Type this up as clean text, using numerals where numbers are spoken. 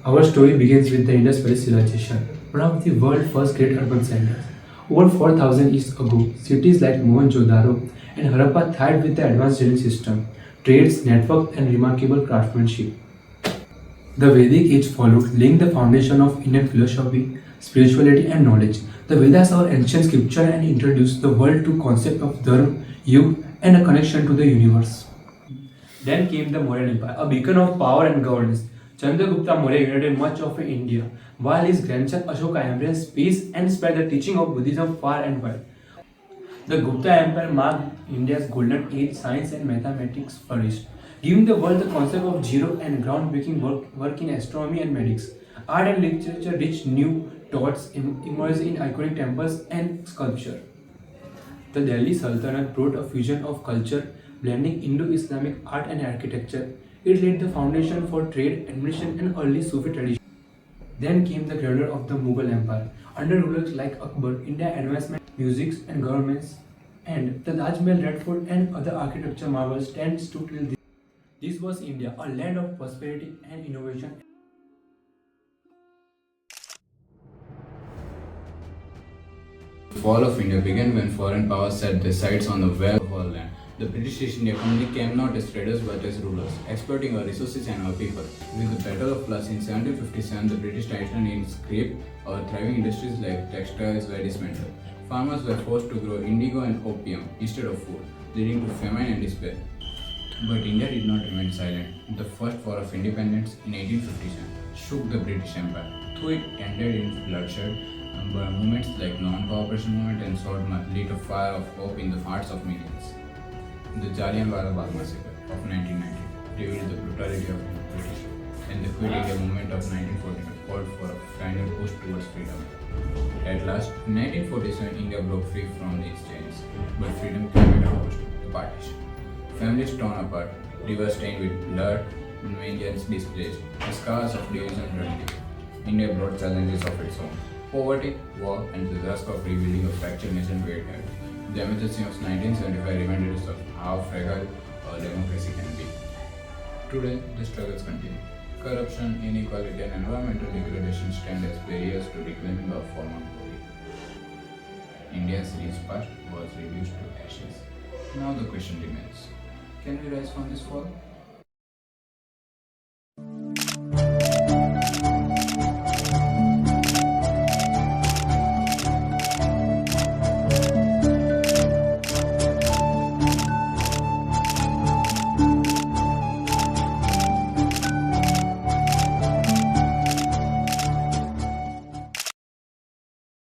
Our story begins with the Indus Valley civilization, one of the world's first great urban centers. Over 4,000 years ago, cities like Mohenjo-daro and Harappa thrived with the advanced drainage system, trades, network, and remarkable craftsmanship. The Vedic age followed, laying the foundation of Indian philosophy, spirituality, and knowledge. The Vedas are ancient scripture and introduced the world to concept of dharma, yuga, and a connection to the universe. Then came the Mauryan Empire, a beacon of power and governance. Chandragupta Maurya united much of India, while his grandson Ashoka embraced peace and spread the teaching of Buddhism far and wide. The Gupta Empire marked India's golden age, science and mathematics flourished, giving the world the concept of zero and groundbreaking work in astronomy and medics. Art and literature reached new thoughts emerged in iconic temples and sculpture. The Delhi Sultanate brought a fusion of culture, blending Indo-Islamic art and architecture. It laid the foundation for trade, administration, and early Sufi tradition. Then came the grandeur of the Mughal Empire. Under rulers like Akbar, India advancement, music, and governments, and the Taj Mahal, Red Fort, and other architecture marvels stands to till this. This was India, a land of prosperity and innovation. The fall of India began when foreign powers set their sights on the wealth of our land. The British East India Company came not as traders but as rulers, exploiting our resources and our people. With the Battle of Plassey in 1757, the British tightened its grip. Our thriving industries like textiles were dismantled. Farmers were forced to grow indigo and opium instead of food, leading to famine and despair. But India did not remain silent. The first war of independence in 1857 shook the British Empire. Though it ended in bloodshed, but movements like non-cooperation movement and sword lit a fire of hope in the hearts of millions. The Jallianwala Bagh massacre of 1990 revealed the brutality of the British, and the Quit India movement of 1945 called for a final push towards freedom. At last, in 1947, India broke free from these chains, but freedom came at a cost, the partition. Families torn apart, rivers stained with blood, millions displaced, the scars of division running deep. India brought challenges of its own. Poverty, war, and the task of rebuilding a fractured nation weighed heavy. The emergency of 1975 reminded us of how fragile our democracy can be. Today, the struggles continue. Corruption, inequality, and environmental degradation stand as barriers to reclaiming our former glory. India's rich past was reduced to ashes. Now the question remains, can we rise from this fall?